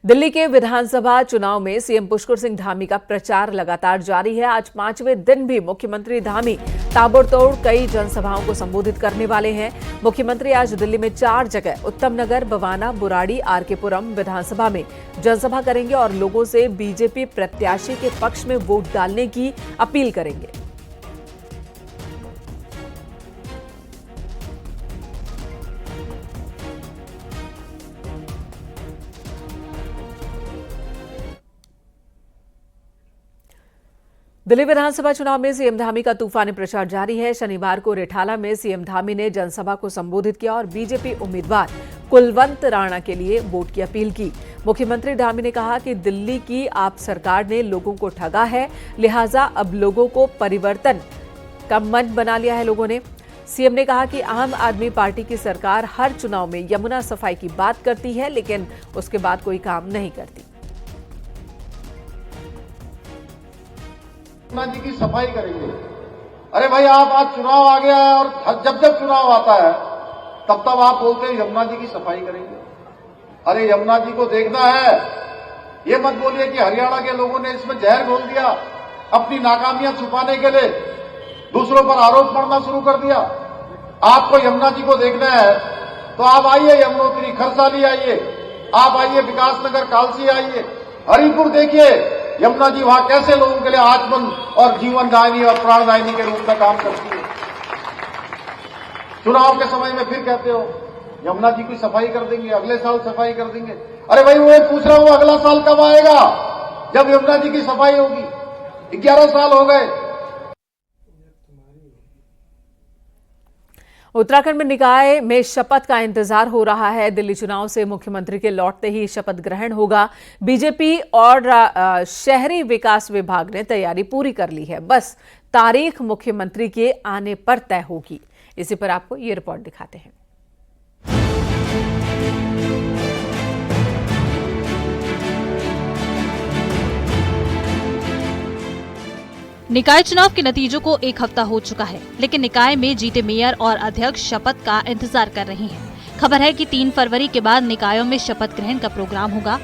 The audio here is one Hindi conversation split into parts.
दिल्ली के विधानसभा चुनाव में सीएम पुष्कर सिंह धामी का प्रचार लगातार जारी है। आज 5वें दिन भी मुख्यमंत्री धामी ताबड़तोड़ कई जनसभाओं को संबोधित करने वाले हैं। मुख्यमंत्री आज दिल्ली में 4 जगह उत्तम नगर, बवाना, बुराड़ी, आरके पुरम विधानसभा में जनसभा करेंगे और लोगों से बीजेपी प्रत्याशी के पक्ष में वोट डालने की अपील करेंगे। दिल्ली विधानसभा चुनाव में सीएम धामी का तूफानी प्रचार जारी है। शनिवार को रिठाला में सीएम धामी ने जनसभा को संबोधित किया और बीजेपी उम्मीदवार कुलवंत राणा के लिए वोट की अपील की। मुख्यमंत्री धामी ने कहा कि दिल्ली की आप सरकार ने लोगों को ठगा है, लिहाजा अब लोगों को परिवर्तन का मन बना लिया है लोगों ने। सीएम ने कहा कि आम आदमी पार्टी की सरकार हर चुनाव में यमुना सफाई की बात करती है, लेकिन उसके बाद कोई काम नहीं करती। यमुना जी की सफाई करेंगे। अरे भाई, आप आज चुनाव आ गया है और जब जब चुनाव आता है तब तब आप बोलते हैं यमुना जी की सफाई करेंगे। अरे यमुना जी को देखना है। ये मत बोलिए कि हरियाणा के लोगों ने इसमें जहर घोल दिया, अपनी नाकामियां छुपाने के लिए दूसरों पर आरोप पड़ना शुरू कर दिया। आपको यमुना जी को देखना है तो आप आइए, यमुनोत्री, खरसाली आइए, आप आइए विकासनगर, कालसी आइए, हरिपुर देखिए यमुना जी वहां कैसे लोगों के लिए आचमन और जीवन दायिनी और प्राणदायिनी के रूप में काम करती है। चुनाव के समय में फिर कहते हो यमुना जी की सफाई कर देंगे, अगले साल सफाई कर देंगे। अरे भाई, मैं पूछ रहा हूं अगला साल कब आएगा जब यमुना जी की सफाई होगी? 11 साल हो गए। उत्तराखंड में निकाय में शपथ का इंतजार हो रहा है। दिल्ली चुनाव से मुख्यमंत्री के लौटते ही शपथ ग्रहण होगा। बीजेपी और शहरी विकास विभाग ने तैयारी पूरी कर ली है, बस तारीख मुख्यमंत्री के आने पर तय होगी। इसी पर आपको ये रिपोर्ट दिखाते हैं। निकाय चुनाव के नतीजों को 1 हफ्ता हो चुका है, लेकिन निकाय में जीते मेयर और अध्यक्ष शपथ का इंतजार कर रहे हैं। खबर है कि 3 फरवरी के बाद निकायों में शपथ ग्रहण का प्रोग्राम होगा।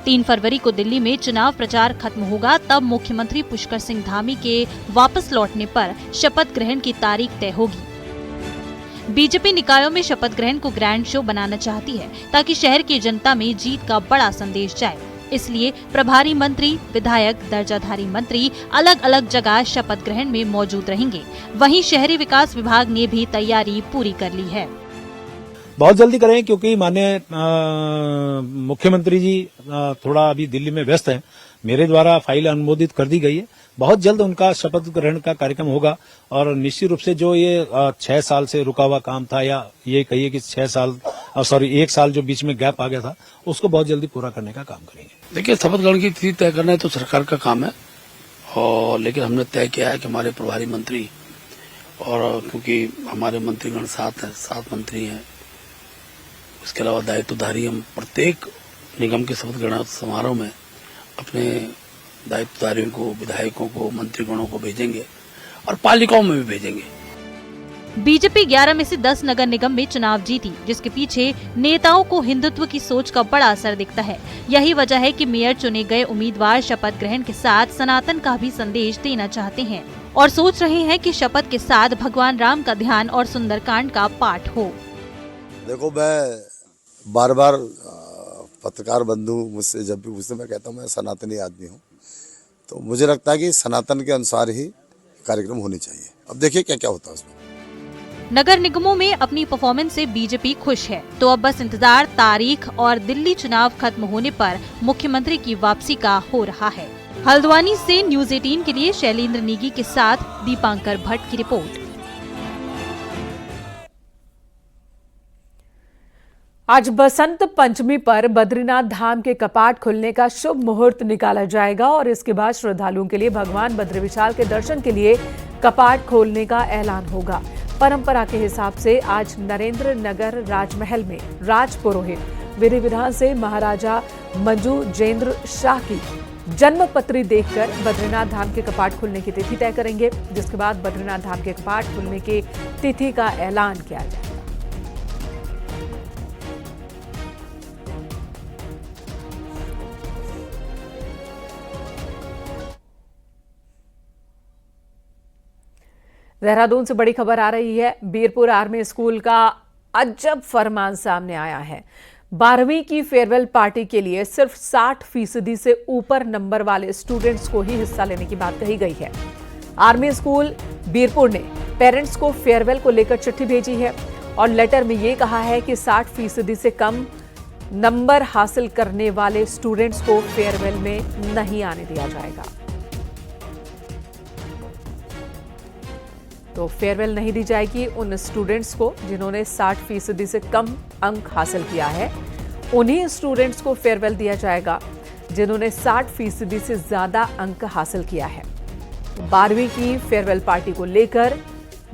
3 फरवरी को दिल्ली में चुनाव प्रचार खत्म होगा, तब मुख्यमंत्री पुष्कर सिंह धामी के वापस लौटने पर शपथ ग्रहण की तारीख तय होगी। बीजेपी निकायों में शपथ ग्रहण को ग्रैंड शो बनाना चाहती है ताकि शहर की जनता में जीत का बड़ा संदेश जाए। इसलिए प्रभारी मंत्री, विधायक, दर्जाधारी मंत्री अलग अलग जगह शपथ ग्रहण में मौजूद रहेंगे। वहीं शहरी विकास विभाग ने भी तैयारी पूरी कर ली है। बहुत जल्दी करें क्योंकि माननीय मुख्यमंत्री जी थोड़ा अभी दिल्ली में व्यस्त हैं। मेरे द्वारा फाइल अनुमोदित कर दी गई है। बहुत जल्द उनका शपथ ग्रहण का कार्यक्रम होगा और निश्चित रूप से जो ये 6 साल से रुका हुआ काम था, या ये कहिए कि 1 साल जो बीच में गैप आ गया था, उसको बहुत जल्दी पूरा करने का काम करेंगे। देखिए, शपथ ग्रहण की तिथि तय करना है तो सरकार का काम है, और लेकिन हमने तय किया है कि हमारे प्रभारी मंत्री, और क्योंकि हमारे मंत्रीगण 7 मंत्री हैं, उसके अलावा दायित्वधारी, हम प्रत्येक निगम के शपथ ग्रहण समारोह में अपने दायित्वधारियों को, विधायकों को, मंत्रीगणों को भेजेंगे और पालिकाओं में भी भेजेंगे। बीजेपी 11 में से 10 नगर निगम में चुनाव जीती, जिसके पीछे नेताओं को हिंदुत्व की सोच का बड़ा असर दिखता है। यही वजह है कि मेयर चुने गए उम्मीदवार शपथ ग्रहण के साथ सनातन का भी संदेश देना चाहते हैं और सोच रहे हैं कि शपथ के साथ भगवान राम का ध्यान और सुंदरकांड का पाठ हो। देखो, मैं बार पत्रकार बंधु मुझसे जब भी पूछते, मैं कहता हूँ मैं सनातनी आदमी हूँ, तो मुझे लगता है कि सनातन के अनुसार ही कार्यक्रम होने चाहिए। अब देखिए क्या क्या होता है उसमें। नगर निगमों में अपनी परफॉर्मेंस से बीजेपी खुश है, तो अब बस इंतजार तारीख और दिल्ली चुनाव खत्म होने पर मुख्यमंत्री की वापसी का हो रहा है। हल्द्वानी से न्यूज़ 18 के लिए शैलेंद्र नेगी के साथ दीपांकर भट्ट की रिपोर्ट। आज बसंत पंचमी पर बद्रीनाथ धाम के कपाट खुलने का शुभ मुहूर्त निकाला जाएगा और इसके बाद श्रद्धालुओं के लिए भगवान बद्री विशाल के दर्शन के लिए कपाट खोलने का ऐलान होगा। परंपरा के हिसाब से आज नरेंद्र नगर राजमहल में राज पुरोहित विधि विधान से महाराजा मंजूजेंद्र शाह की जन्मपत्री देखकर बद्रीनाथ धाम के कपाट खुलने की तिथि तय करेंगे, जिसके बाद बद्रीनाथ धाम के कपाट खुलने की तिथि का ऐलान किया जाएगा। देहरादून से बड़ी खबर आ रही है। बीरपुर आर्मी स्कूल का अजब फरमान सामने आया है। 12वीं की फेयरवेल पार्टी के लिए सिर्फ 60% से ऊपर नंबर वाले स्टूडेंट्स को ही हिस्सा लेने की बात कही गई है। आर्मी स्कूल बीरपुर ने पेरेंट्स को फेयरवेल को लेकर चिट्ठी भेजी है और लेटर में ये कहा है कि 60% से कम नंबर हासिल करने वाले स्टूडेंट्स को फेयरवेल में नहीं आने दिया जाएगा। तो फेयरवेल नहीं दी जाएगी उन स्टूडेंट्स को जिन्होंने 60% से कम अंक हासिल किया है। उन्हीं स्टूडेंट्स को फेयरवेल दिया जाएगा जिन्होंने 60% से ज्यादा अंक हासिल किया है। 12वीं की फेयरवेल पार्टी को लेकर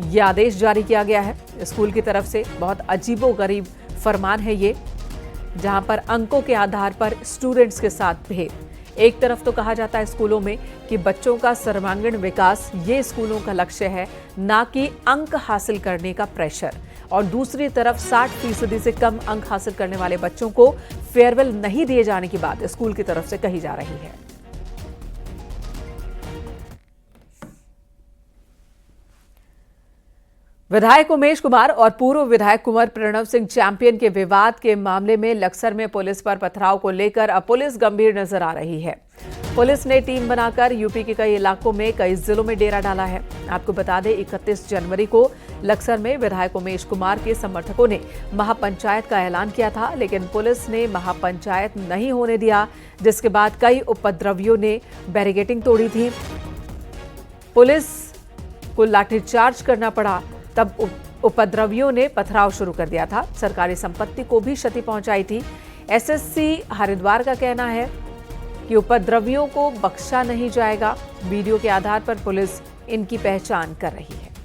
यह आदेश जारी किया गया है स्कूल की तरफ से। बहुत अजीबोगरीब फरमान है ये, जहां पर अंकों के आधार पर स्टूडेंट्स के साथ भेद। एक तरफ तो कहा जाता है स्कूलों में कि बच्चों का सर्वांगीण विकास ये स्कूलों का लक्ष्य है, ना कि अंक हासिल करने का प्रेशर, और दूसरी तरफ 60% से कम अंक हासिल करने वाले बच्चों को फेयरवेल नहीं दिए जाने की बात स्कूल की तरफ से कही जा रही है। विधायक उमेश कुमार और पूर्व विधायक कुंवर प्रणव सिंह चैंपियन के विवाद के मामले में लक्सर में पुलिस पर पथराव को लेकर अब पुलिस गंभीर नजर आ रही है। पुलिस ने टीम बनाकर यूपी के कई इलाकों में कई जिलों में डेरा डाला है। आपको बता दें 31 जनवरी को लक्सर में विधायक उमेश कुमार के समर्थकों ने महापंचायत का ऐलान किया था, लेकिन पुलिस ने महापंचायत नहीं होने दिया, जिसके बाद कई उपद्रवियों ने बैरिकेडिंग तोड़ी थी। पुलिस को लाठीचार्ज करना पड़ा। तब उपद्रवियों ने पथराव शुरू कर दिया था। सरकारी संपत्ति को भी क्षति पहुंचाई थी। एसएससी हरिद्वार का कहना है कि उपद्रवियों को बख्शा नहीं जाएगा। वीडियो के आधार पर पुलिस इनकी पहचान कर रही है।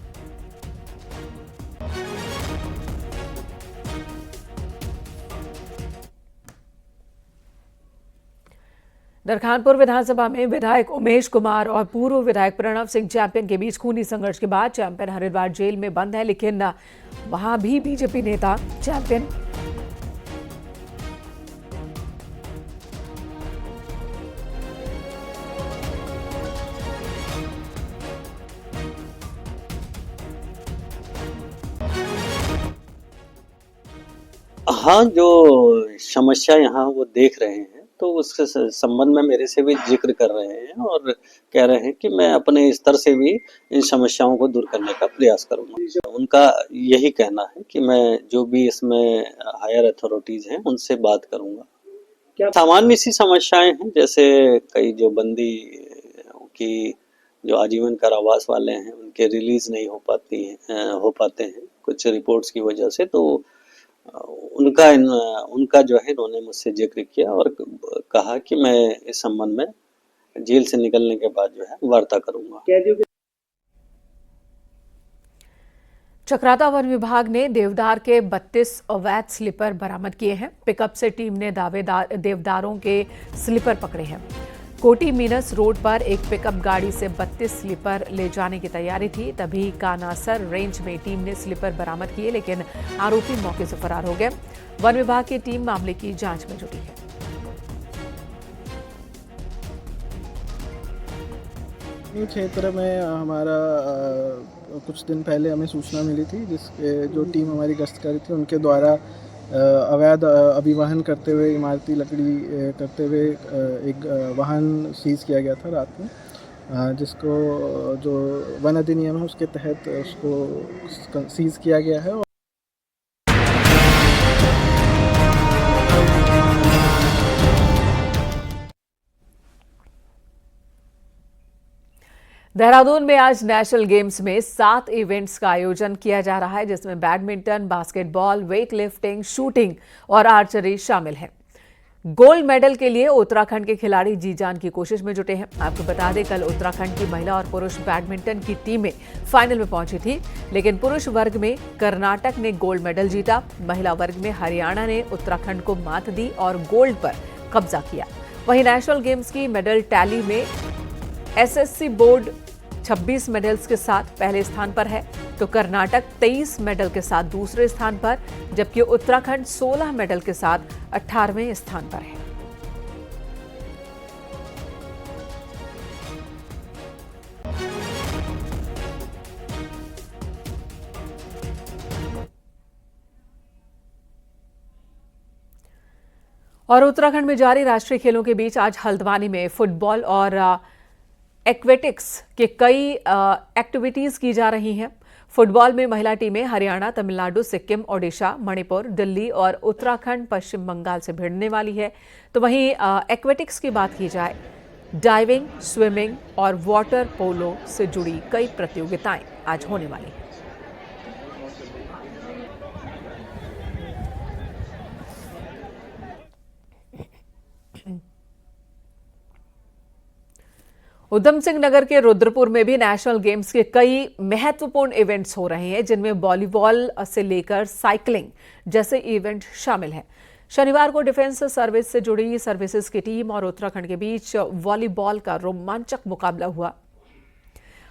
दरखानपुर विधानसभा में विधायक उमेश कुमार और पूर्व विधायक प्रणव सिंह चैंपियन के बीच खूनी संघर्ष के बाद चैंपियन हरिद्वार जेल में बंद है, लेकिन वहां भी बीजेपी नेता चैंपियन हाँ, जो समस्या यहाँ वो देख रहे हैं तो उसके संबंध में मेरे से भी जिक्र कर रहे हैं और कह रहे हैं कि मैं अपने स्तर से भी इन समस्याओं को दूर करने का प्रयास करूंगा। उनका यही कहना है कि मैं जो भी इसमें हायर अथॉरिटीज हैं उनसे बात करूंगा। क्या सामान्य सी समस्याएं हैं, जैसे कई जो बंदी की जो आजीवन कारावास वाले हैं उनके रिलीज नहीं हो पाते हैं कुछ रिपोर्ट्स की वजह से, तो उनका जो है इन्होंने मुझसे जिक्र किया और कहा कि मैं इस संबंध में जेल से निकलने के बाद जो है वार्ता करूंगा। चक्राता वन विभाग ने देवदार के 32 अवैध स्लीपर बरामद किए हैं। पिकअप से टीम ने देवदारों के स्लीपर पकड़े हैं। कोटी मीनस रोड पर एक पिकअप गाड़ी से 32 स्लीपर ले जाने की तैयारी थी, तभी कानासर रेंज में टीम ने स्लीपर बरामद किए, लेकिन आरोपी मौके से फरार हो गए। वन विभाग की टीम मामले की जांच में जुटी है। क्षेत्र में हमारा कुछ दिन पहले हमें सूचना मिली थी, जिसके जो टीम हमारी गश्त कर रही थी उनके द्वारा अवैध अभिवाहन करते हुए इमारती लकड़ी करते हुए एक वाहन सीज किया गया था रात में, जिसको जो वन अधिनियम है उसके तहत उसको सीज किया गया है। देहरादून में आज नेशनल गेम्स में 7 इवेंट्स का आयोजन किया जा रहा है, जिसमें badminton, basketball, weight lifting, shooting और आर्चरी शामिल है। गोल्ड मेडल के लिए उत्तराखंड के खिलाड़ी जी जान की कोशिश में जुटे हैं। आपको बता दें कल उत्तराखंड की महिला और पुरुष बैडमिंटन की टीमें फाइनल में पहुंची थी, लेकिन पुरुष वर्ग में कर्नाटक ने गोल्ड मेडल जीता। महिला वर्ग में हरियाणा ने उत्तराखंड को मात दी और गोल्ड पर कब्जा किया। वहीं नेशनल गेम्स की मेडल टैली में एसएससी बोर्ड 26 मेडल्स के साथ पहले स्थान पर है, तो कर्नाटक 23 मेडल के साथ दूसरे स्थान पर, जबकि उत्तराखंड 16 मेडल के साथ 18वें स्थान पर है। और उत्तराखंड में जारी राष्ट्रीय खेलों के बीच आज हल्द्वानी में फुटबॉल और एक्वेटिक्स के कई एक्टिविटीज की जा रही हैं। फुटबॉल में महिला टीमें हरियाणा, तमिलनाडु, सिक्किम, ओडिशा, मणिपुर, दिल्ली और उत्तराखंड, पश्चिम बंगाल से भिड़ने वाली है। तो वहीं एक्वेटिक्स की बात की जाए, डाइविंग, स्विमिंग और वाटर पोलो से जुड़ी कई प्रतियोगिताएं आज होने वाली हैं। उधम सिंह नगर के रुद्रपुर में भी नेशनल गेम्स के कई महत्वपूर्ण इवेंट्स हो रहे हैं, जिनमें वॉलीबॉल से लेकर साइकिलिंग जैसे इवेंट शामिल हैं। शनिवार को डिफेंस सर्विस से जुड़ी सर्विसेज की टीम और उत्तराखंड के बीच वॉलीबॉल का रोमांचक मुकाबला हुआ।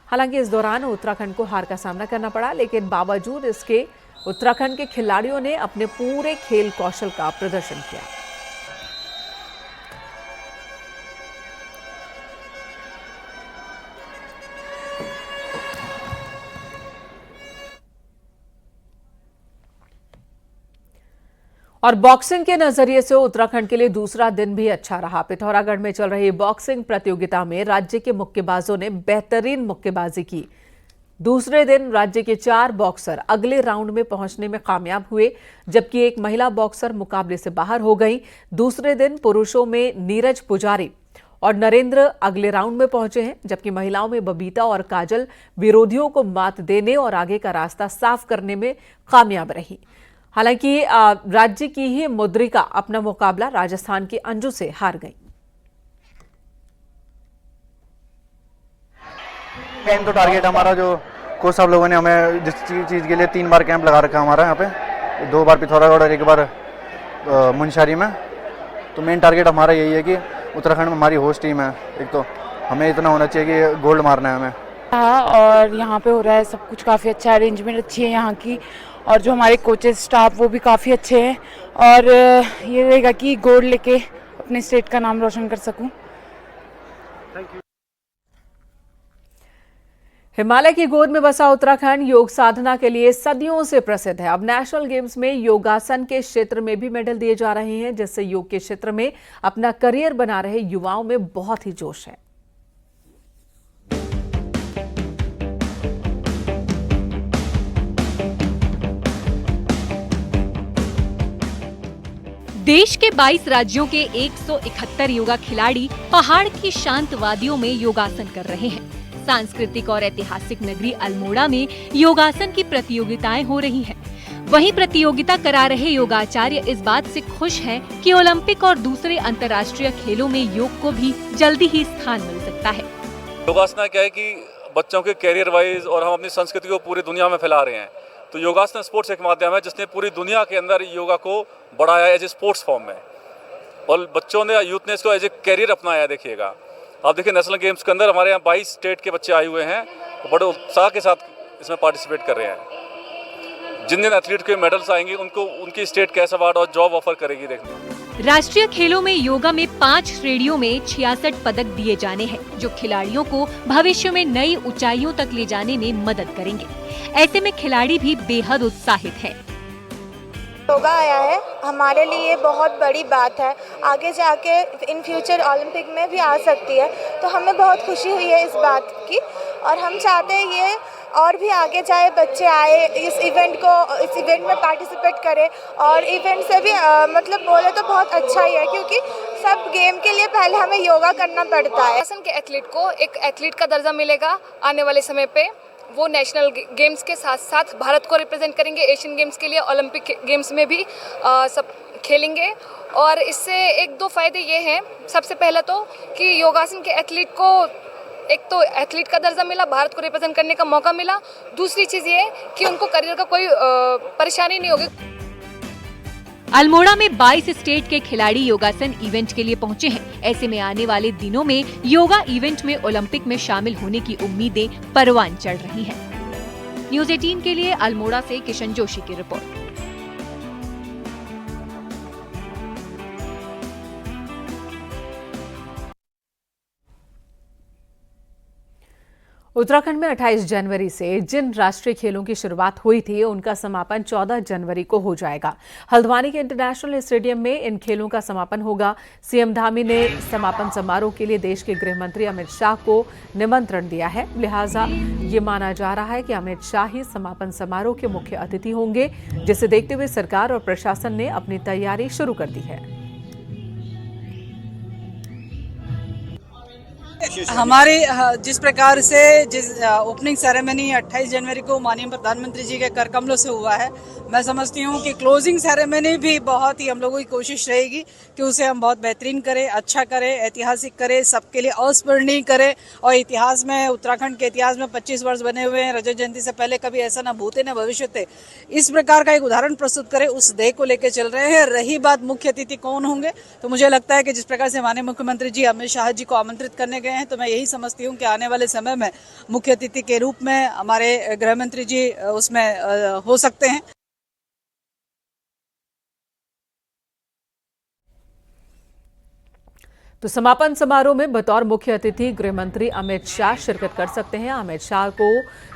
हालांकि इस दौरान उत्तराखंड को हार का सामना करना पड़ा, लेकिन बावजूद इसके उत्तराखंड के खिलाड़ियों ने अपने पूरे खेल कौशल का प्रदर्शन किया। और बॉक्सिंग के नजरिए से उत्तराखंड के लिए दूसरा दिन भी अच्छा रहा। पिथौरागढ़ में चल रही बॉक्सिंग प्रतियोगिता में राज्य के मुक्केबाजों ने बेहतरीन मुक्केबाजी की। दूसरे दिन राज्य के 4 बॉक्सर अगले राउंड में पहुंचने में कामयाब हुए, जबकि एक महिला बॉक्सर मुकाबले से बाहर हो गई। दूसरे दिन पुरुषों में नीरज पुजारी और नरेंद्र अगले राउंड में पहुंचे हैं, जबकि महिलाओं में बबीता और काजल विरोधियों को मात देने और आगे का रास्ता साफ करने में कामयाब रही। हालांकि राज्य की ही मुद्रिका अपना मुकाबला राजस्थान की अंजू से हार गई। मेन तो टारगेट हमारा जो कोच साहब लोगों ने हमें जिस चीज़ के लिए 3 बार कैंप लगा रखा है हमारा यहाँ पे, 2 बार पिथौरागढ़ और 1 बार मुनस्यारी में। तो मेन टारगेट हमारा यही है कि उत्तराखंड में हमारी होस्ट टीम है, एक तो हमें इतना होना चाहिए कि गोल्ड मारना है हमें। हाँ, और यहाँ पे हो रहा है सब कुछ, काफ़ी अच्छा अरेंजमेंट अच्छी है यहाँ की, और जो हमारे कोचेस स्टाफ वो भी काफ़ी अच्छे हैं, और ये रहेगा कि गोल्ड लेके अपने स्टेट का नाम रोशन कर सकूं। हिमालय की गोद में बसा उत्तराखंड योग साधना के लिए सदियों से प्रसिद्ध है। अब नेशनल गेम्स में योगासन के क्षेत्र में भी मेडल दिए जा रहे हैं, जिससे योग के क्षेत्र में अपना करियर बना रहे युवाओं में बहुत ही जोश है। देश के 22 राज्यों के 171 योगा खिलाड़ी पहाड़ की शांत वादियों में योगासन कर रहे हैं। सांस्कृतिक और ऐतिहासिक नगरी अल्मोड़ा में योगासन की प्रतियोगिताएं हो रही हैं। वहीं प्रतियोगिता करा रहे योगाचार्य इस बात से खुश हैं कि ओलंपिक और दूसरे अंतर्राष्ट्रीय खेलों में योग को भी जल्दी ही स्थान मिल सकता है। योगासना क्या है कि बच्चों के कैरियर वाइज और हम अपनी संस्कृति को पूरी दुनिया में फैला रहे हैं। तो योगासन स्पोर्ट्स एक माध्यम है जिसने पूरी दुनिया के अंदर योगा को बढ़ाया एज ए स्पोर्ट्स फॉर्म में, और बच्चों ने, यूथ ने इसको एज ए कैरियर अपनाया। देखिएगा, आप देखिए नेशनल गेम्स के अंदर हमारे यहाँ 22 स्टेट के बच्चे आए हुए हैं, तो बड़े उत्साह के साथ इसमें पार्टिसिपेट कर रहे हैं। जिन जिन एथलीट के मेडल्स आएंगे उनको उनकी स्टेट कैश अवार्ड और जॉब ऑफर करेगी। देखने राष्ट्रीय खेलों में योगा में 5 श्रेणियों में 66 पदक दिए जाने हैं, जो खिलाड़ियों को भविष्य में नई ऊंचाइयों तक ले जाने में मदद करेंगे। ऐसे में खिलाड़ी भी बेहद उत्साहित हैं। योगा आया है हमारे लिए बहुत बड़ी बात है, आगे जाके इन फ्यूचर ओलंपिक में भी आ सकती है, तो हमें बहुत खुशी हुई है इस बात की, और हम चाहते हैं ये और भी आगे जाए, बच्चे आए इस इवेंट में पार्टिसिपेट करें, और इवेंट से भी मतलब बोले तो बहुत अच्छा ही है, क्योंकि सब गेम के लिए पहले हमें योगा करना पड़ता है। योगासन के एथलीट को एक एथलीट का दर्जा मिलेगा आने वाले समय पे। वो नेशनल गेम्स के साथ साथ भारत को रिप्रेजेंट करेंगे, एशियन गेम्स के लिए, ओलंपिक गेम्स में भी सब खेलेंगे। और इससे 1-2 फायदे ये हैं। सबसे पहला तो कि योगासन के एथलीट को एक तो एथलीट का दर्जा मिला, भारत को रिप्रेजेंट करने का मौका मिला। दूसरी चीज़ ये कि उनको करियर का कोई परेशानी नहीं होगी। अल्मोड़ा में 22 स्टेट के खिलाड़ी योगासन इवेंट के लिए पहुंचे हैं। ऐसे में आने वाले दिनों में योगा इवेंट में ओलंपिक में शामिल होने की उम्मीदें परवान चढ़ रही हैं। न्यूज़ 18 के लिए अल्मोड़ा से किशन जोशी की रिपोर्ट। उत्तराखंड में 28 जनवरी से जिन राष्ट्रीय खेलों की शुरुआत हुई थी उनका समापन 14 जनवरी को हो जाएगा। हल्द्वानी के इंटरनेशनल स्टेडियम में इन खेलों का समापन होगा। सीएम धामी ने समापन समारोह के लिए देश के गृह मंत्री अमित शाह को निमंत्रण दिया है। लिहाजा ये माना जा रहा है कि अमित शाह ही समापन समारोह के मुख्य अतिथि होंगे, जिसे देखते हुए सरकार और प्रशासन ने अपनी तैयारी शुरू कर दी है। हमारी जिस प्रकार से ओपनिंग सेरेमनी 28 जनवरी को माननीय प्रधानमंत्री जी के कर कमलों से हुआ है, मैं समझती हूँ कि क्लोजिंग सेरेमनी भी बहुत ही हम लोगों की कोशिश रहेगी कि उसे हम बहुत बेहतरीन करें, अच्छा करें, ऐतिहासिक करें, सबके लिए अस्मरणीय करें। और इतिहास में, उत्तराखंड के इतिहास में 25 वर्ष बने हुए हैं, रजत जयंती से पहले कभी ऐसा न भूते न भविष्य थे, इस प्रकार का एक उदाहरण प्रस्तुत करें, उस ध्येय को लेकर चल रहे हैं। रही बात मुख्य अतिथि कौन होंगे, तो मुझे लगता है कि जिस प्रकार से माननीय मुख्यमंत्री जी अमित शाह जी को आमंत्रित करने गए हैं, तो मैं यही समझती हूँ कि आने वाले समय में मुख्य अतिथि के रूप में हमारे गृह मंत्री जी उसमें हो सकते हैं। तो समापन समारोह में बतौर मुख्य अतिथि गृह मंत्री अमित शाह शिरकत कर सकते हैं। अमित शाह को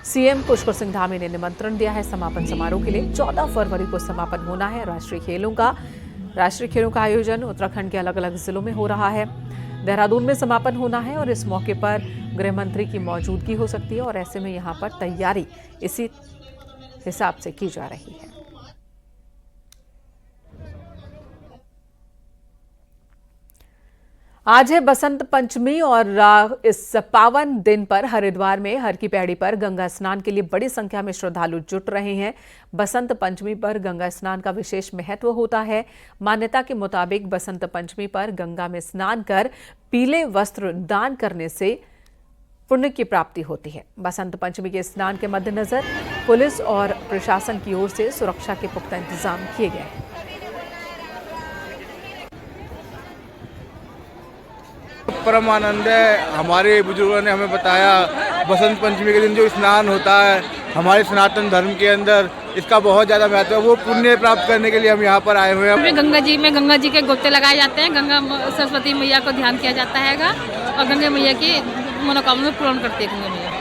सीएम पुष्कर सिंह धामी ने निमंत्रण दिया है समापन समारोह के लिए। 14 फरवरी को समापन होना है राष्ट्रीय खेलों का आयोजन उत्तराखंड के अलग अलग जिलों में हो रहा है। देहरादून में समापन होना है और इस मौके पर गृह मंत्री की मौजूदगी हो सकती है और ऐसे में यहां पर तैयारी इसी हिसाब से की जा रही है। आज है बसंत पंचमी और इस पावन दिन पर हरिद्वार में हर की पैड़ी पर गंगा स्नान के लिए बड़ी संख्या में श्रद्धालु जुट रहे हैं। बसंत पंचमी पर गंगा स्नान का विशेष महत्व होता है। मान्यता के मुताबिक बसंत पंचमी पर गंगा में स्नान कर पीले वस्त्र दान करने से पुण्य की प्राप्ति होती है। बसंत पंचमी के स्नान के मद्देनजर पुलिस और प्रशासन की ओर से सुरक्षा के पुख्ता इंतजाम किए गए हैं। परम आनंद है। हमारे बुजुर्गों ने हमें बताया बसंत पंचमी के दिन जो स्नान होता है हमारे सनातन धर्म के अंदर इसका बहुत ज़्यादा महत्व है। वो पुण्य प्राप्त करने के लिए हम यहाँ पर आए हुए हैं। गंगा जी के गोते लगाए जाते हैं। गंगा सरस्वती मैया को ध्यान किया जाता है और गंगा मैया की मनोकामना पूर्ण करते हैं। गंगा मैया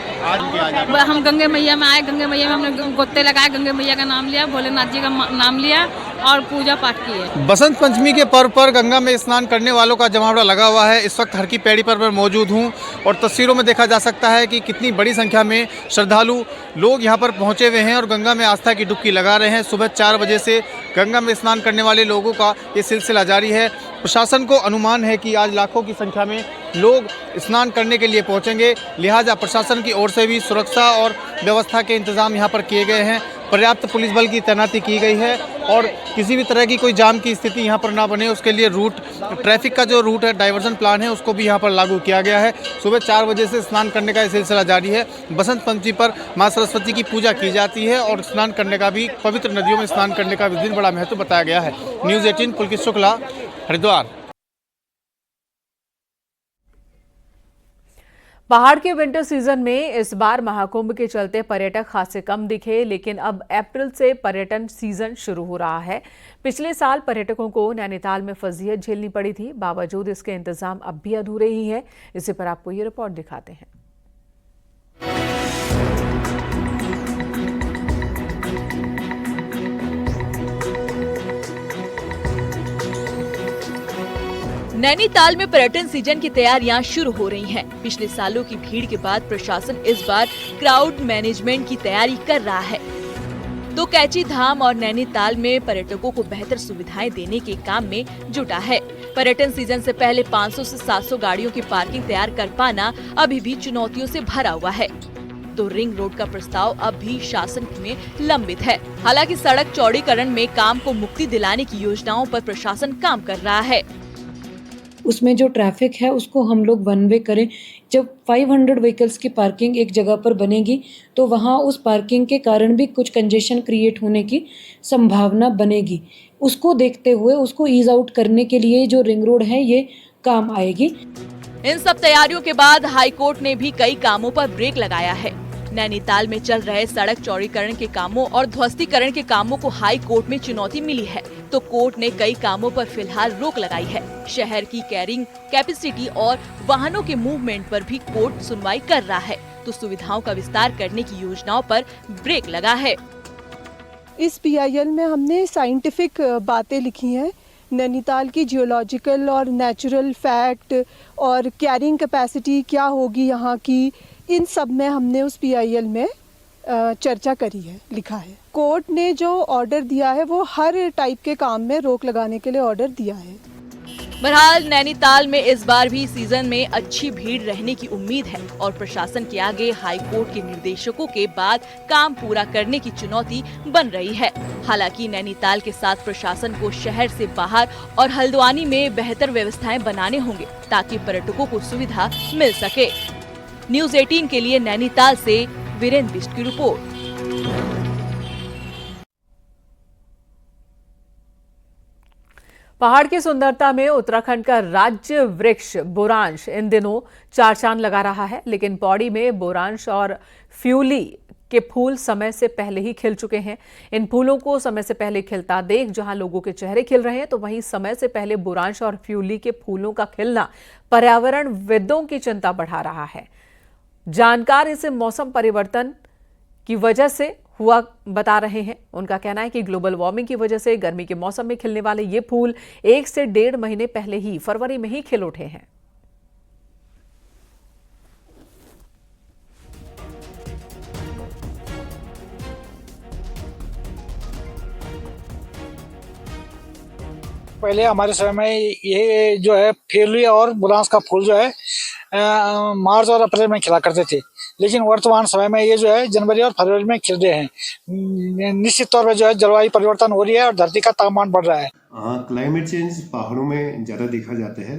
हम गंगा मैया में आए, गंगा मैया में हमने गोते लगाए, गंगा मैया का नाम लिया, भोलेनाथ जी का नाम लिया और पूजा पाठ की है। बसंत पंचमी के पर्व पर गंगा में स्नान करने वालों का जमावड़ा लगा हुआ है। इस वक्त हर की पैड़ी पर मैं मौजूद हूं और तस्वीरों में देखा जा सकता है कि कितनी बड़ी संख्या में श्रद्धालु लोग यहां पर पहुंचे हुए हैं और गंगा में आस्था की डुबकी लगा रहे हैं। सुबह 4 बजे से गंगा में स्नान करने वाले लोगों का ये सिलसिला जारी है। प्रशासन को अनुमान है कि आज लाखों की संख्या में लोग स्नान करने के लिए पहुंचेंगे, लिहाजा प्रशासन की ओर से भी सुरक्षा और व्यवस्था के इंतजाम यहां पर किए गए हैं। पर्याप्त पुलिस बल की तैनाती की गई है और किसी भी तरह की कोई जाम की स्थिति यहां पर ना बने उसके लिए ट्रैफिक का जो रूट है, डाइवर्जन प्लान है, उसको भी यहां पर लागू किया गया है। सुबह 4 बजे से स्नान करने का सिलसिला जारी है। बसंत पंचमी पर मां सरस्वती की पूजा की जाती है और स्नान करने का भी, पवित्र नदियों में स्नान करने का भी बड़ा महत्व बताया गया है। न्यूज़ 18 पुलकित शुक्ला, हरिद्वार। पहाड़ के विंटर सीजन में इस बार महाकुंभ के चलते पर्यटक खासे कम दिखे, लेकिन अब अप्रैल से पर्यटन सीजन शुरू हो रहा है। पिछले साल पर्यटकों को नैनीताल में फजीहत झेलनी पड़ी थी, बावजूद इसके इंतजाम अब भी अधूरे ही हैं। इसी पर आपको ये रिपोर्ट दिखाते हैं। नैनीताल में पर्यटन सीजन की तैयारियां शुरू हो रही हैं। पिछले सालों की भीड़ के बाद प्रशासन इस बार क्राउड मैनेजमेंट की तैयारी कर रहा है। तो कैची धाम और नैनीताल में पर्यटकों को बेहतर सुविधाएं देने के काम में जुटा है। पर्यटन सीजन से पहले 500 से 700 गाड़ियों की पार्किंग तैयार कर पाना अभी भी चुनौतियों से भरा हुआ है। तो रिंग रोड का प्रस्ताव अब भी शासन में लंबित है। हालांकि सड़क चौड़ीकरण में काम को मुक्ति दिलाने की योजनाओं पर प्रशासन काम कर रहा है। उसमें जो ट्रैफिक है उसको हम लोग वन वे करें। जब 500 व्हीकल्स की पार्किंग एक जगह पर बनेगी तो वहाँ उस पार्किंग के कारण भी कुछ कंजेशन क्रिएट होने की संभावना बनेगी। उसको देखते हुए उसको ईज आउट करने के लिए जो रिंग रोड है ये काम आएगी। इन सब तैयारियों के बाद हाई कोर्ट ने भी कई कामों पर ब्रेक लगाया है। नैनीताल में चल रहे सड़क चौड़ीकरण के कामों और ध्वस्तीकरण के कामों को हाई कोर्ट में चुनौती मिली है, तो कोर्ट ने कई कामों पर फिलहाल रोक लगाई है। शहर की कैरिंग कैपेसिटी और वाहनों के मूवमेंट पर भी कोर्ट सुनवाई कर रहा है। तो सुविधाओं का विस्तार करने की योजनाओं पर ब्रेक लगा है। इस PIL में हमने साइंटिफिक बातें लिखी हैं, नैनीताल की जियोलॉजिकल और नेचुरल फैक्ट और कैरिंग कैपेसिटी क्या होगी यहाँ की, इन सब में हमने उस PIL में चर्चा करी है, लिखा है। कोर्ट ने जो ऑर्डर दिया है वो हर टाइप के काम में रोक लगाने के लिए ऑर्डर दिया है। बहरहाल नैनीताल में इस बार भी सीजन में अच्छी भीड़ रहने की उम्मीद है और प्रशासन के आगे हाई कोर्ट के निर्देशकों के बाद काम पूरा करने की चुनौती बन रही है। हालांकि नैनीताल के साथ प्रशासन को शहर से बाहर और हल्द्वानी में बेहतर व्यवस्थाएं बनाने होंगे ताकि पर्यटकों को सुविधा मिल सके। न्यूज़ 18 के लिए नैनीताल से वीरेंद्र बिष्ट की रिपोर्ट। पहाड़ की सुंदरता में उत्तराखंड का राज्य वृक्ष बोरांश इन दिनों चार चांद लगा रहा है, लेकिन पौड़ी में बोरांश और फ्यूली के फूल समय से पहले ही खिल चुके हैं। इन फूलों को समय से पहले खिलता देख जहां लोगों के चेहरे खिल रहे हैं, तो वहीं समय से पहले बोरांश और फ्यूली के फूलों का खिलना पर्यावरण विदों की चिंता बढ़ा रहा है। जानकार इसे मौसम परिवर्तन की वजह से हुआ बता रहे हैं। उनका कहना है कि ग्लोबल वार्मिंग की वजह से गर्मी के मौसम में खिलने वाले ये फूल 1 से 1.5 महीने पहले ही फरवरी में ही खिल उठे हैं। पहले हमारे समय में ये जो है फ्यूली और बोरांश का फूल जो है मार्च और अप्रैल में खिला करते थे, लेकिन वर्तमान समय में ये जो है जनवरी और फरवरी में खिल रहे हैं। निश्चित तौर पर जो है जलवायु परिवर्तन हो रही है और धरती का तापमान बढ़ रहा है। क्लाइमेट चेंज पहाड़ों में ज़्यादा देखा जाता है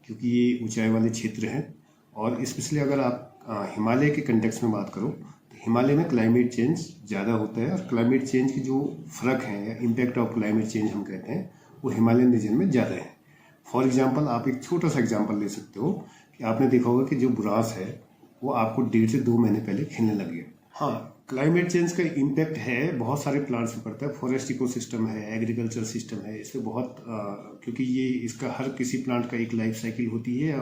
क्योंकि ये ऊंचाई वाले क्षेत्र हैं, और स्पेशली अगर आप हिमालय के कंटेक्स्ट में बात करो तो हिमालय में क्लाइमेट चेंज ज़्यादा होता है, और क्लाइमेट चेंज की जो फ़र्क है, इम्पैक्ट ऑफ क्लाइमेट चेंज हम कहते हैं, वो हिमालयन रीजन में ज़्यादा है। फॉर एग्जाम्पल आप एक छोटा सा एग्जाम्पल ले सकते हो कि आपने देखा होगा कि जो बुरांश है वो आपको 1.5 से 2 महीने पहले खिलने लग गया। हाँ, क्लाइमेट चेंज का इम्पैक्ट है, बहुत सारे प्लांट्स पे पड़ता है, फॉरेस्ट इकोसिस्टम है, एग्रीकल्चर सिस्टम है, इससे बहुत क्योंकि ये इसका हर किसी प्लांट का एक लाइफ साइकिल होती है।